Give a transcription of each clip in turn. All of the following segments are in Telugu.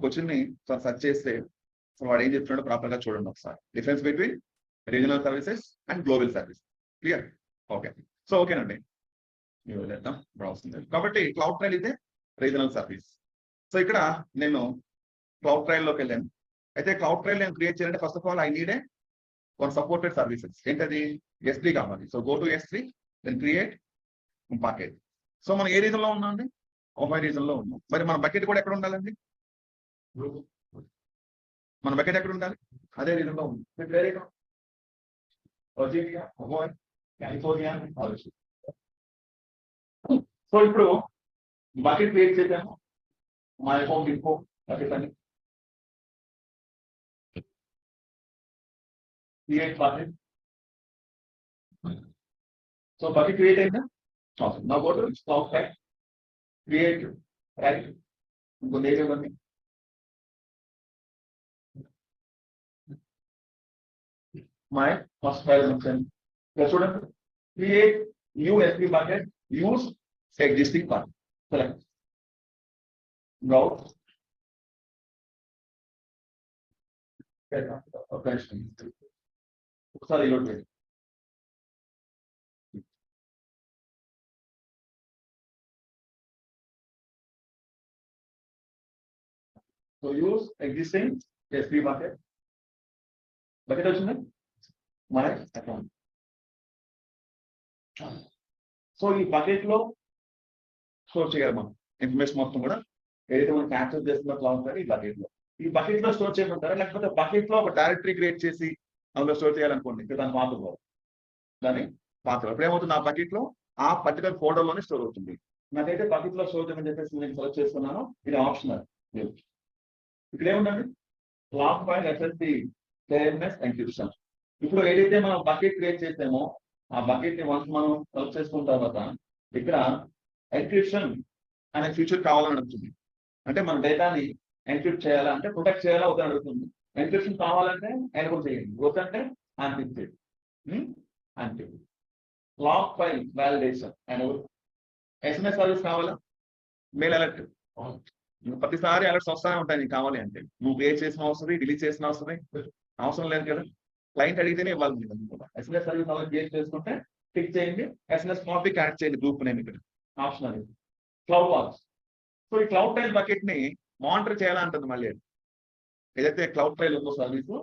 క్వశ్చన్ ని సెర్చ్ చేస్తే సో వాడు ఏం చెప్తున్నాడో ప్రాపర్ గా చూడండి ఒకసారి. Difference between regional services and global service. Clear? Okay. So ఓకేనండి, వెళ్దాం బ్రౌజింగ్. కాబట్టి క్లౌడ్ ట్రైల్ ఇదే రీజనల్ సర్వీస్. సో ఇక్కడ నేను క్లౌడ్ ట్రైల్ లోకి వెళ్ళాను. అయితే క్లౌడ్ ట్రైల్ నేను క్రియేట్ చేయాలంటే first of all I need one supported services. ఏంటది? S3 కావాలి. So go to S3 then create bucket. So మనం ఏ రీజన్ లో ఉన్నాం అండి? ఒక రీజన్ లో ఉన్నాం. మరి మన బకెట్ కూడా ఎక్కడ ఉండాలండి? మన బకెట్ ఎక్కడ ఉండాలి? అదే రీజన్ లో ఉంది. సో ఇప్పుడు బకెట్ క్రియేట్ చేద్దాము. మా అకౌంట్ ఇన్ఫో బకెట్ అని create bucket. So bucket create అయిందా? నా go to cloud trail create right. ఇంకొన్ని ఏరియాలన్నీ my first file function. Student, create new S3 bucket, use existing part. Select. Browse. Sorry, load it. So use existing S3 bucket. Bucket వచ్చింది మన అకౌంట్. సో ఈ బకెట్ లో స్టోర్ చేయాలి మనం ఇన్ఫర్మేషన్ మొత్తం కూడా ఏదైతే మనం క్యాప్చర్ చేస్తున్న క్లౌడ్ ట్రైల్ ఈ బకెట్ లో. ఈ బకెట్ లో స్టోర్ చేయమంటారా, లేకపోతే బకెట్ లో ఒక డైరెక్టరీ క్రియేట్ చేసి అందులో స్టోర్ చేయాలనుకోండి. ఇక్కడ దాని పాత్ర దాని పాత్ర ఇప్పుడు ఏమవుతుంది, ఆ బకెట్ లో ఆ పర్టికులర్ ఫోల్డర్ లోనే స్టోర్ అవుతుంది. నాకైతే బకెట్ లో స్టోర్ చేయమని చెప్పేసి నేను సెలెక్ట్ చేసుకున్నాను. ఇది ఆప్షనల్. ఇక్కడ ఏముందండి? Cloud file SSD KMS encryption. ఇప్పుడు ఏదైతే మనం బకెట్ క్రియేట్ చేసామో ఆ బకెట్ ని వన్స్ మనం సెలెక్ట్ చేసుకున్న తర్వాత ఇక్కడ ఎన్క్రిప్షన్ అనే ఫీచర్ కావాలని అడుగుతుంది. అంటే మన డేటాని ఎన్క్రిప్ట్ చేయాలా అంటే ప్రొటెక్ట్ చేయాలా వద్దని అడుగుతుంది. ఎన్క్రిప్షన్ కావాలంటే ఎనేబుల్ చేయండి, వద్దంటే అన్పిక్ చేయండి. Unpick. Cloud file validation enable. SMS service కావాలా? Mail alert. ప్రతిసారి అలర్ట్స్ వస్తానే ఉంటాయి నీకు కావాలి అంటే. నువ్వు క్రియేట్ చేసిన అవసరం, డిలీట్ చేసిన అవసరం లేదు కదా. క్లయింట్ అడిగితేనే ఇవ్వాలి మీరు. SMS సర్వీస్ అలా క్రియేట్ చేసుకుంటే టిక్ చేయండి. SMS టాపిక్ యాడ్ చేయండి గ్రూప్ నేమ్ ఇక్కడ ఆప్షన్ అనేది. Cloud walls. సో ఈ క్లౌడ్ ట్రైల్ బకెట్ ని మానిటర్ చేయాలంటుంది మళ్ళీ. ఏదైతే క్లౌడ్ ట్రైల్ ఉందో సర్వీస్,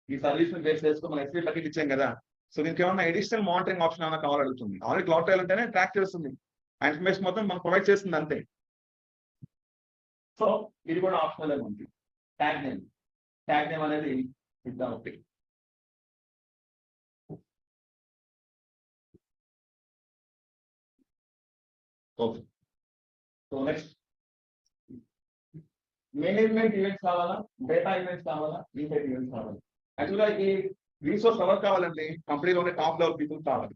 ఈ సర్వీస్ ని బేస్ చేసుకుని మనం S3 బకెట్ ఇచ్చాం కదా. సో దీనికి ఏమన్నా అడిషనల్ మానిటరింగ్ ఆప్షన్ ఏమైనా కావాలని అడుగుతుంది. ఆల్రెడీ క్లౌడ్ ట్రైల్ అంటేనే ట్రాక్ చేస్తుంది, ఆ ఇన్ఫర్మేషన్ మొత్తం మనం ప్రొవైడ్ చేస్తుంది అంతే. సో ఇది కూడా ఆప్షనల్ ఉంది. ట్యాగ్ నేమ్ అనేది ఇద్దాం ఒకటి. Okay. So next management events కావాలా, డేటా ఈవెంట్స్ కావాలా, ఇన్సైట్ ఈవెంట్స్ కావాలా? యాక్చువల్గా ఈ రీసోర్స్ ఎవరు కావాలండి? కంపెనీలోనే టాప్ లెవెల్ పీపుల్ కావాలి.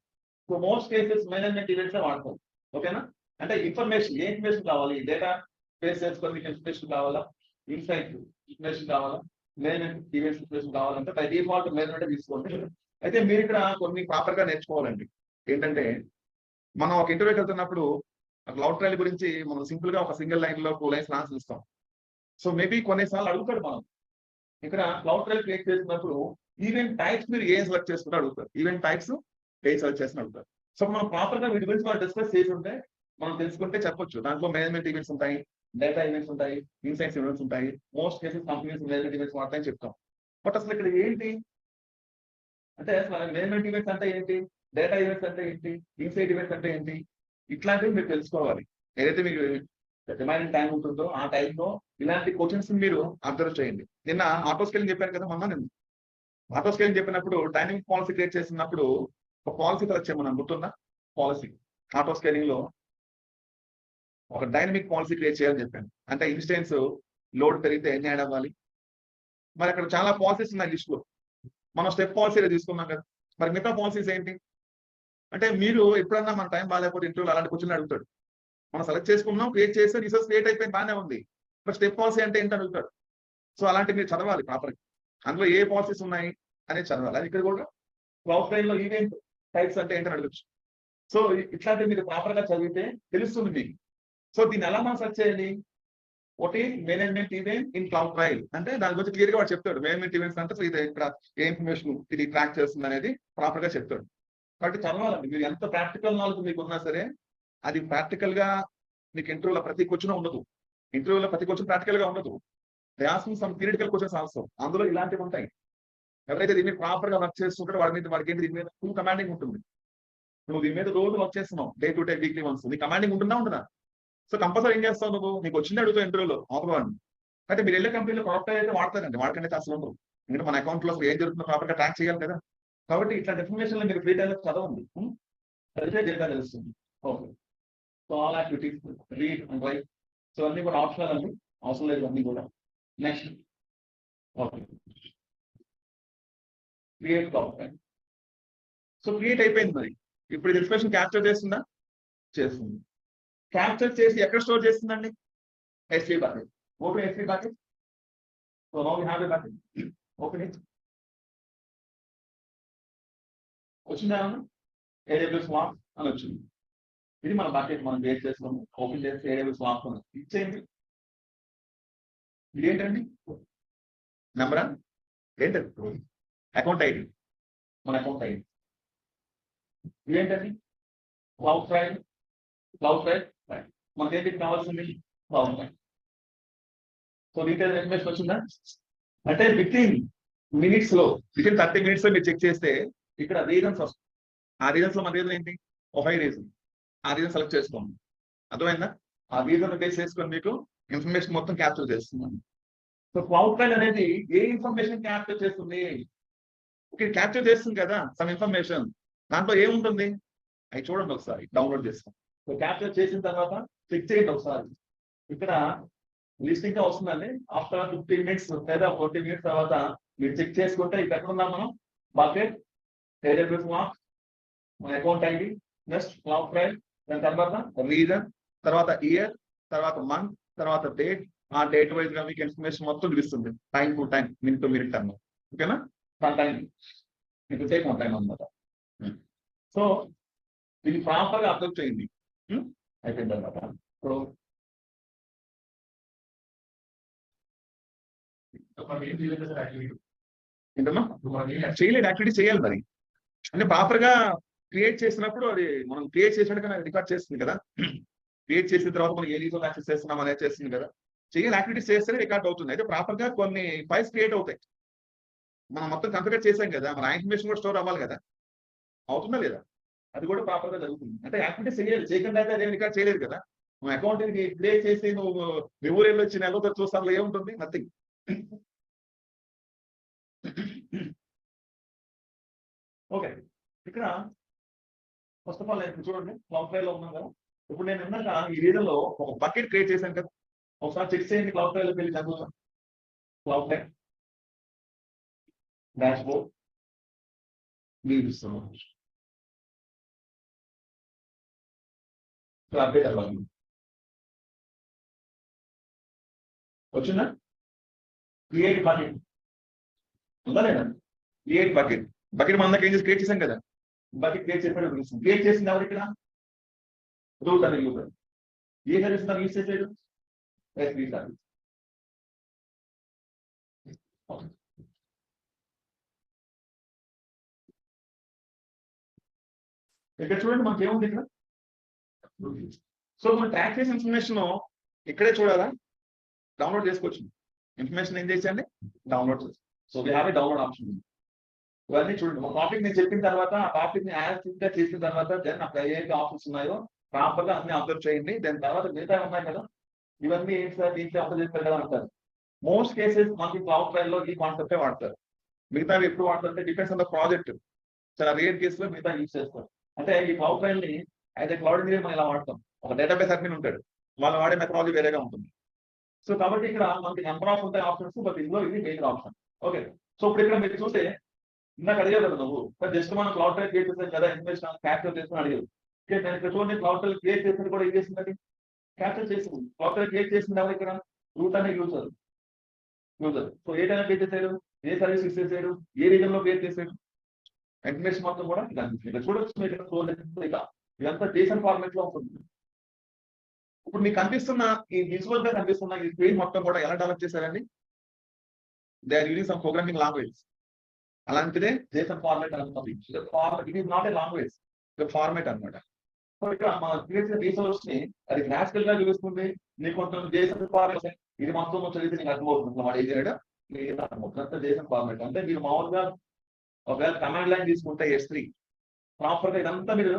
So most cases management events వాడతాం. ఓకేనా? అంటే ఇన్ఫర్మేషన్, ఏ ఇన్ఫర్మేషన్ కావాలి? డేటా బేస్ చేసుకొని మీకు ఇన్ఫర్మేషన్ కావాలా, ఇన్సైట్ ఇన్ఫర్మేషన్ కావాలా, మేనేజ్మెంట్ ఈవెంట్స్ ఇన్ఫర్మేషన్ కావాలంటే బై డిఫాల్ట్ మేనేజ్మెంట్ తీసుకోండి. అయితే మీరు ఇక్కడ కొన్ని ప్రాపర్ గా నేర్చుకోవాలండి. ఏంటంటే మనం ఒక ఇంటర్వ్యూకి వెళ్తున్నప్పుడు క్లౌడ్ ట్రైల్ గురించి మనం సింపుల్ గా ఒక సింగిల్ లైన్ లో 2 లైన్స్ ఆన్సర్ ఇస్తాం. సో మేబీ కొన్నిసార్లు అడుగుతాడు మనం ఇక్కడ క్లౌడ్ ట్రైల్ క్రియేట్ చేసినప్పుడు ఈవెంట్ టైప్స్ మీరు ఏం సెలెక్ట్ చేసుకుంటే అడుగుతారు. ఈవెంట్ టైప్స్ ఏం సెలెక్ట్ చేసిన అడుగుతారు. సో మనం ప్రాపర్ గా వీటి గురించి మనం డిస్కస్ చేసి ఉంటే మనం తెలుసుకుంటే చెప్పొచ్చు. దాంట్లో మేనేజ్మెంట్ ఈవెంట్స్ ఉంటాయి, డేటా ఈవెంట్స్ ఉంటాయి, ఇన్సైట్స్ ఈవెంట్స్ ఉంటాయి. Most cases companies management events వాడతాయని చెప్తాం. బట్ అసలు ఇక్కడ ఏంటి అంటే అసలు మేనేజ్మెంట్ ఈవెంట్స్ అంటే ఏంటి, డేటా ఈవెంట్స్ అంటే ఏంటి, ఇన్సైట్ ఈవెంట్స్ అంటే ఏంటి, ఇట్లాంటివి మీరు తెలుసుకోవాలి. ఏదైతే మీకు రిమైనింగ్ టైం ఉంటుందో ఆ టైంలో ఇలాంటి క్వశ్చన్స్ మీరు అబ్జర్వ్ చేయండి. నిన్న ఆటో స్కేలింగ్ చెప్పాను కదా నేను ఆటో స్కేలింగ్ చెప్పినప్పుడు డైనమిక్ పాలసీ క్రియేట్ చేసినప్పుడు ఒక పాలసీ సెలెక్ట్ చేయమని గుర్తుందా? పాలసీ ఆటో స్కేలింగ్ లో ఒక డైనమిక్ పాలసీ క్రియేట్ చేయాలని చెప్పాను. అంటే ఇన్స్టెన్స్ లోడ్ పెరిగితే ఎన్ని యాడ్ అవ్వాలి. మరి అక్కడ చాలా పాలసీస్ ఉన్నాయి లిస్ట్ లో. మనం స్టెప్ పాలసీ తీసుకున్నాం కదా. మరి మిగతా పాలసీస్ ఏంటి అంటే మీరు ఎప్పుడన్నా మన టైం బాగాలేకపోతే ఇంటర్వ్యూలో అలాంటి క్వశ్చన్ అడుగుతాడు. మనం సెలెక్ట్ చేసుకున్నాం, క్రియేట్ చేస్తే రిసోర్స్ క్రియేట్ అయిపోయింది, బాగానే ఉంది. బట్ స్టెప్ పాలసీ అంటే ఏంటి అడుగుతాడు. సో అలాంటి మీరు చదవాలి ప్రాపర్. అందులో ఏ పాలసీస్ ఉన్నాయి అనేది చదవాలి. అది ఇక్కడ కూడా క్లౌడ్ ట్రైల్ లో ఈవెంట్ టైప్స్ అంటే ఏంటని అడగచ్చు. సో ఇట్లాంటివి మీరు ప్రాపర్ గా చదివితే తెలుస్తుంది మీకు. సో దీన్ని ఎలా మనం సెర్చ్ చేయాలి? What is management event in cloud trial అంటే దాని గురించి క్లియర్ గా వాడు చెప్తాడు. మేనేజ్మెంట్ ఈవెంట్స్ అంటే ఇది ఇక్కడ ఏ ఇన్ఫర్మేషన్ ఇది ట్రాక్ చేస్తుంది అనేది ప్రాపర్ గా చెప్తాడు. కాబట్టి చదవాలండి. మీరు ఎంత ప్రాక్టికల్ నాలెడ్జ్ మీకు ఉన్నా సరే అది ప్రాక్టికల్ గా మీకు ఇంటర్వ్యూలో ప్రతి క్వశ్చన్ ఉండదు. ఇంటర్వ్యూలో ప్రతి క్వశ్చన్ ప్రాక్టికల్ గా ఉండదు. They asking some theoretical questions also. అందులో ఇలాంటివి ఉంటాయి. ఎవరైతే దీన్ని ప్రాపర్ గా వర్క్ చేస్తుంటారో వాడికి ఏంటి దీని మీద ఫుల్ కమాండింగ్ ఉంటుంది. నువ్వు దీని మీద రోజు వర్క్ చేస్తున్నావు, day to day weekly once, నీ కమాండింగ్ ఉంటుందా? సో కంపల్సరీ ఏం చేస్తావు నువ్వు? నీకు వచ్చింది అడుగుతావు ఇంటర్వ్యూలో అవతలవాడిని. అంటే మీరు వెళ్ళే కంపెనీలో ప్రాపర్ అయితే వాడతారండి, వాడకండి అసలు ఉండవు. ఎందుకంటే మన అకౌంట్ లో ఏం జరుగుతుందో ప్రాపర్ గా ట్రాక్ చేయాలి కదా. కాబట్టి ఇట్లాంటి ఇన్ఫర్మేషన్ మీరు ఫ్రీ టైంలో చదవండి, చదివితే జరగా తెలుస్తుంది. Okay, so all activities read and right. So అన్ని కూడా ఆప్షనల్ అండి, అవసరం లేదు అన్ని కూడా. Next okay, create cloud. So create అయిపోయింది. మరి ఇప్పుడు ఇది ఇన్ఫర్మేషన్ క్యాప్చర్ చేస్తుందా? చేస్తుంది. క్యాప్చర్ చేసి ఎక్కడ స్టోర్ చేస్తుందండి? S3 bucket. Open S3 bucket. So now we have a bucket. Open it. వచ్చిందా? AWS Swamp అని వచ్చింది. ఇది మన బకెట్ మనం బేస్ చేస్తున్నాము. ఓపెన్ చేస్తే AWS Swamp అని ఇచ్చేయండి. ఇదేంటండి? నెంబరా? ఏంటండి? Account ID. మన అకౌంట్ ఐడి. ఇదేంటండి? Cloud trial. క్లౌడ్ ట్రయల్ మనకి ఏంటి కావాల్సింది? Cloud trial. So detail information వచ్చిందా? అంటే వితిన్ 30 minutes లో మీరు చెక్ చేస్తే ఇక్కడ రీజన్స్ వస్తుంది. ఆ రీజన్స్ లో మన రీజన్ ఏంటి? ఒక 5 రీజన్. ఆ రీజన్ సెలెక్ట్ చేసుకోండి. అర్థమైందా? ఆ రీజన్ బేస్ చేసుకొని మీకు ఇన్ఫర్మేషన్ మొత్తం క్యాప్చర్ చేస్తున్నాను. సో క్లౌడ్ ట్రయల్ అనేది ఏ ఇన్ఫర్మేషన్ క్యాప్చర్ చేస్తుంది? ఓకే, క్యాప్చర్ చేస్తుంది కదా సమ్ ఇన్ఫర్మేషన్. దాంట్లో ఏముంటుంది? అవి చూడండి ఒకసారి, డౌన్లోడ్ చేసుకోండి. సో క్యాప్చర్ చేసిన తర్వాత క్లిక్ చేయండి ఒకసారి. ఇక్కడ లిస్టింగ్ గా వస్తుందండి. ఆఫ్టర్ 15 minutes లేదా 40 minutes తర్వాత మీరు చెక్ చేసుకుంటే ఇక్కడ ఎక్కడ ఉన్నాం మనం? బకెట్, AWS Swamp, మన account ID, next cloud trial, దాని తర్వాత రీజన్, తర్వాత ఇయర్, తర్వాత మంత్, తర్వాత డేట్. ఆ డేట్ వైజ్ గా మీకు ఇన్ఫర్మేషన్ మొత్తం చూపిస్తుంది. Time to time, minute to minute అన్నమాట. ఓకేనా? టైం మీకు టేక్ ఆన్ టైం అన్నమాట. సో ఇది ప్రాపర్ గా అబ్జర్వ్ చేయండి. అయిపోయింది అనమాట. ఇప్పుడు ఏంటమ్మా చేయలేదు, యాక్టివిటీ చేయాలి మరి. అంటే ప్రాపర్ గా క్రియేట్ చేసినప్పుడు అది మనం క్రియేట్ చేసినట్టుగా రికార్డ్ చేస్తుంది కదా. క్రియేట్ చేసిన తర్వాత మనం ఏ రీజన్ యాక్సెస్ చేస్తున్నాం అనేది చేస్తుంది కదా. చేయాలి, యాక్టివిటీస్ చేస్తేనే రికార్డ్ అవుతుంది. అయితే ప్రాపర్ గా కొన్ని ఫైల్స్ క్రియేట్ అవుతాయి. మనం మొత్తం కాన్ఫిగర్ చేసాం కదా, మన ఇన్ఫర్మేషన్ కూడా స్టోర్ అవ్వాలి కదా. అవుతుందా లేదా? అది కూడా ప్రాపర్ గా జరుగుతుంది. అంటే యాక్టివిటీస్ చేయాలి, చేయకుండా అయితే అదేం రికార్డ్ చేయలేదు కదా. నువ్వు అకౌంట్ క్రియేట్ చేసి నువ్వు మీ ఊరేళ్ళు వచ్చి నెలలో చూస్తాను ఏముంటుంది? నథింగ్. ఓకే, ఇక్కడ ఫస్ట్ ఆఫ్ ఆల్ నేను చూడండి క్లౌడ్ ట్రయల్ లో ఉన్నాం కదా. ఇప్పుడు నేను ఇందాక ఈ రీజన్ లో ఒక బకెట్ క్రియేట్ చేశాను కదా. ఒకసారి చెక్ చేయండి క్లౌడ్ ట్రయల్ లోకి వెళ్ళి చదువుతాం. క్లౌడ్ ట్రయల్ డాష్ బోర్డ్ చూపిస్తున్నాం. అప్డేట్ అవ్వాలి. వచ్చిందా? క్రియేట్ బకెట్ ఉందా లేదా? Create bucket. బకెట్ మన దగ్గర క్రియేట్ చేసాం కదా. బకెట్ క్రియేట్ చేసినట్టు క్రియేట్ చేసింది ఎవరు? ఇక్కడ రూట్ అని యూజర్. ఏ సర్వీస్ యూజ్ చేసాడు? S3 service. ఇక్కడ చూడండి మనకి ఏముంది ఇక్కడ. సో మనం ట్రాక్ చేసిన ఇన్ఫర్మేషన్ ఇక్కడే చూడాలా? డౌన్లోడ్ చేసుకోవచ్చు. ఇన్ఫర్మేషన్ ఏం చేయండి? డౌన్లోడ్ చేసి. So we have a download option. ఇవన్నీ చూడండి. ఒక టాపిక్ నేను చెప్పిన తర్వాత ఆ టాపిక్ ని యాజ్ గా చేసిన తర్వాత దెన్ అక్కడ ఏ ఆప్షన్స్ ఉన్నాయో ప్రాపర్ గా అన్ని అబ్జర్వ్ చేయండి. దాని తర్వాత మిగతా ఉన్నాయి కదా, ఇవన్నీ ఏంటి సార్ దీంట్లో అబ్జర్వ్ చేస్తారు కదా అంటారు. మోస్ట్ కేసెస్ మనకి క్లౌడ్ ట్రయల్ లో ఈ కాన్సెప్టే వాడతారు. మిగతావి ఎప్పుడు వాడతారంటే డిపెండ్స్ ఆన్ ద ప్రాజెక్ట్. చాలా రేర్ కేసులో మిగతా యూజ్ చేస్తారు. అంటే ఈ క్లౌడ్ ట్రయల్ ని అయితే క్లౌడ్ ఇంజనీర్ మనం ఇలా వాడతాం. ఒక డేటాబేస్ అడ్మిన్ ఉంటాడు, వాళ్ళు వాడే మెథడాలజీ వేరేగా ఉంటుంది. సో కాబట్టి ఇక్కడ మనకి నెంబర్ ఆఫ్ ఉంటాయి ఆప్షన్స్, బట్ ఇందులో ఇది మెయిన్ ఆప్షన్. ఓకే, సో ఇప్పుడు ఇక్కడ మీరు చూస్తే ఇందాక అడిగారు కదా నువ్వు, జస్ట్ మనం క్లౌడ్ ట్రయల్ క్రియేట్ చేసాం కదా, ఇన్ఫర్మేషన్ క్యాప్చర్ చేసుకుని అడిగారు. నేను ఇక్కడ చూడండి క్లౌడ్ ట్రయల్ క్రియేట్ చేసింది కూడా ఏం చేసింది? క్యాప్చర్ చేసింది. క్లౌడ్ ట్రయల్ క్రియేట్ చేసింది ఎవరు? ఇక్కడ రూట్ అనే యూజర్. సో ఏ టైం క్రియేట్ చేశారు, ఏ సర్వీస్ యూజ్ చేశారు, ఏ రీజన్ లో క్రియేట్ చేశారు, ఇన్ఫర్మేషన్ మొత్తం కూడా ఇక్కడ చూడొచ్చు. ఇదంతా JSON ఫార్మాట్ లో ఉంటుంది. ఇప్పుడు మీకు కనిపిస్తున్న ఈ విజువల్ గా కనిపిస్తున్న ఈ స్క్రీన్ మొత్తం కూడా ఎలా డెవలప్ చేశారండి? They are using some programming language. అలాంటిదే JSON ఫార్మాట్ అనుకుంది. It is not a language, format అన్నమాట. సో ఇక్కడ మనం క్రియేట్ చేసిన రిసోర్స్ ని అది గ్రాఫికల్ గా చూపిస్తుంది. నీకు కొంచెం JSON ఫార్మాట్ ఇది మొత్తం చదివితే నీకు అర్థమవుతుంది అన్నమాట. ఏం చేయడం లేదా అర్థమవుతుంది. JSON ఫార్మాట్ అంటే మీరు మామూలుగా ఒకవేళ కమాండ్ లైన్ తీసుకుంటే S3 ప్రాపర్ గా ఇదంతా మీరు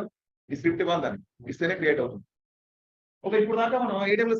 ఈ స్క్రిప్ట్ ఇవ్వాలి, దాన్ని ఇస్తేనే క్రియేట్ అవుతుంది. ఓకే, ఇప్పుడు దాకా మనం AWS